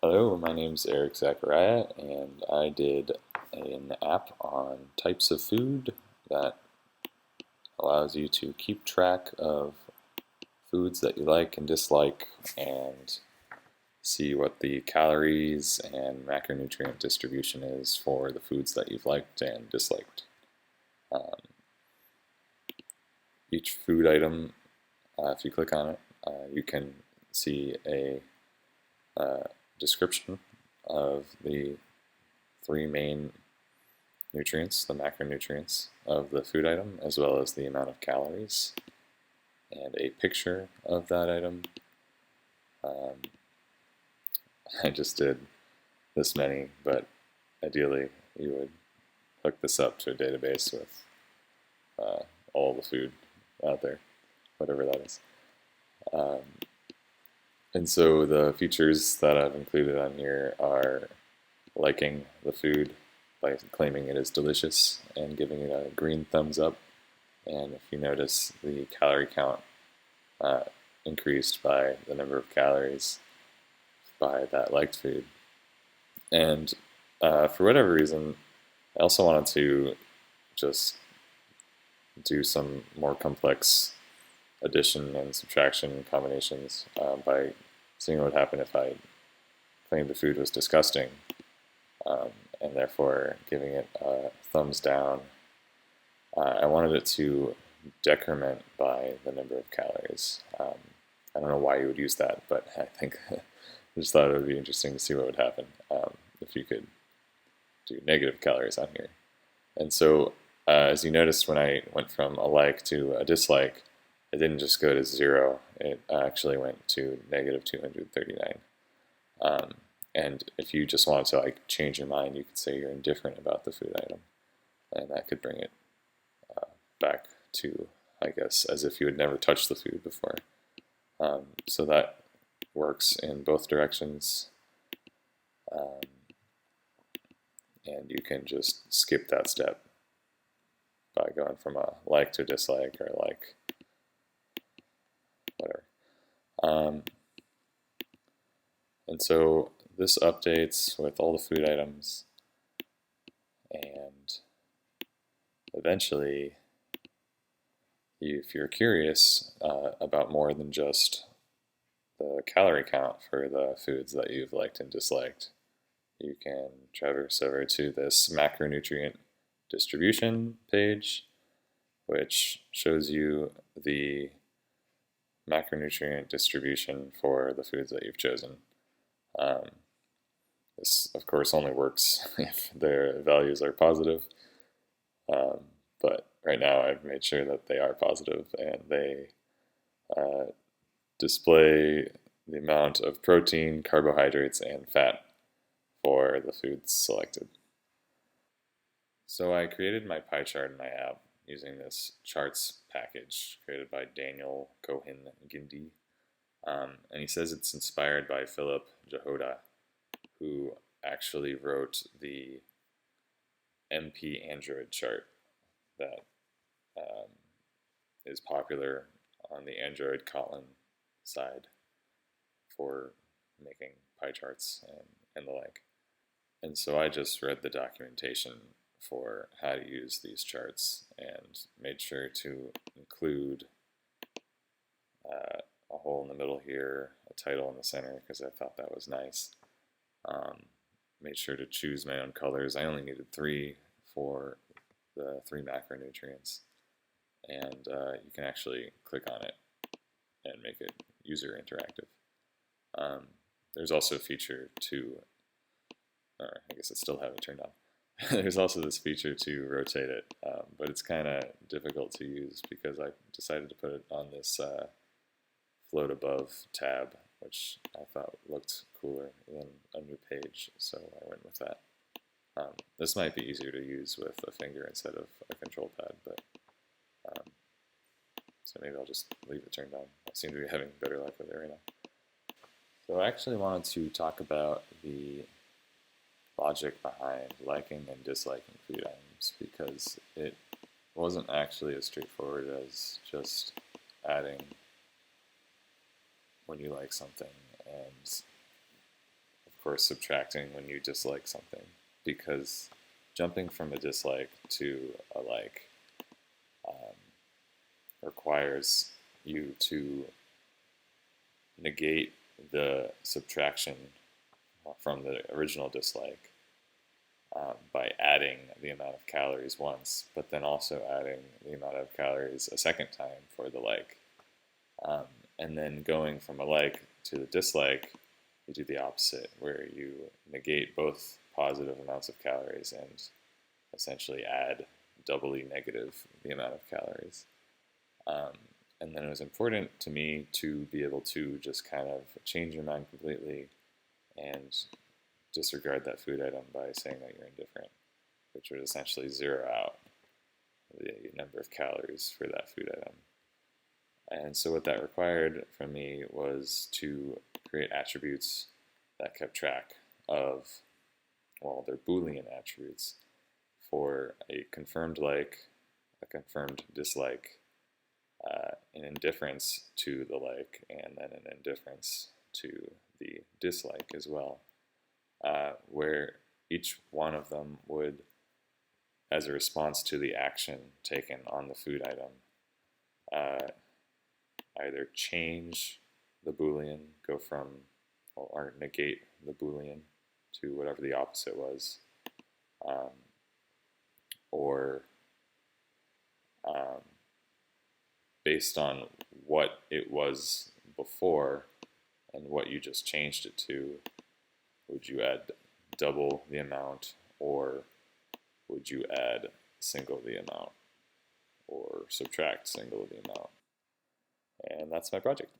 Hello, my name is Eric Zachariah, and I did an app on types of food that allows you to keep track of foods that you like and dislike and see what the calories and macronutrient distribution is for the foods that you've liked and disliked. Um, each food item, if you click on it, you can see a description of the three main nutrients, the macronutrients of the food item, as well as the amount of calories, and a picture of that item. Um, I just did this many, but ideally you would hook this up to a database with all the food out there, whatever that is. Um, and so the features that I've included on here are liking the food by claiming it is delicious and giving it a green thumbs up. And if you notice, the calorie count uh, increased by the number of calories by that liked food. And for whatever reason, I also wanted to just do some more complex addition and subtraction combinations by seeing what would happen if I claimed the food was disgusting, and therefore giving it a thumbs down. I wanted it to decrement by the number of calories. I don't know why you would use that, but I think I just thought it would be interesting to see what would happen if you could do negative calories on here. And so, as you noticed, when I went from a like to a dislike, it didn't just go to 0. It actually went to negative 239. And if you just wanted to change your mind, you could say you're indifferent about the food item, and that could bring it back to, I guess, as if you had never touched the food before. So that works in both directions, and you can just skip that step by going from a like to a dislike or like whatever. And so this updates with all the food items, and eventually, if you're curious about more than just the calorie count for the foods that you've liked and disliked, you can traverse over to this macronutrient distribution page, which shows you the macronutrient distribution for the foods that you've chosen. This, of course, only works if their values are positive, but right now I've made sure that they are positive, and they display the amount of protein, carbohydrates, and fat for the foods selected. So I created my pie chart in my app using this charts package created by Daniel Cohen-Gindey. And he says it's inspired by Philip Jehoda, who actually wrote the MP Android chart that um, is popular on the Android Kotlin side for making pie charts and the like. And so I just read the documentation for how to use these charts and made sure to include a hole in the middle here, a title in the center because I thought that was nice. Made sure to choose my own colors. I only needed 3 for the 3 macronutrients, and you can actually click on it and make it user interactive. There's also a feature to, or I guess I still have it turned on. There's also this feature to rotate it, but it's kind of difficult to use because I decided to put it on this float above tab, which I thought looked cooler than a new page, so I went with that. This might be easier to use with a finger instead of a control pad, but so maybe I'll just leave it turned on. I seem to be having better luck with it right now. So I actually wanted to talk about the logic behind liking and disliking food items because it wasn't actually as straightforward as just adding when you like something. And of course, subtracting when you dislike something, because jumping from a dislike to a like requires you to negate the subtraction from the original dislike by adding the amount of calories once, but then also adding the amount of calories a second time for the like. And then going from a like to the dislike, you do the opposite, where you negate both positive amounts of calories and essentially add doubly negative the amount of calories. And then it was important to me to be able to just kind of change your mind completely and disregard that food item by saying that you're indifferent, which would essentially zero out the number of calories for that food item. And so what that required from me was to create attributes that kept track of, well, they're Boolean attributes for a confirmed like, a confirmed dislike, an indifference to the like, and then an indifference to the dislike as well, where each one of them would, as a response to the action taken on the food item, either change the Boolean, go from, or negate the Boolean to whatever the opposite was, or based on what it was before and what you just changed it to, would you add double the amount, or would you add single the amount, or subtract single the amount? And that's my project.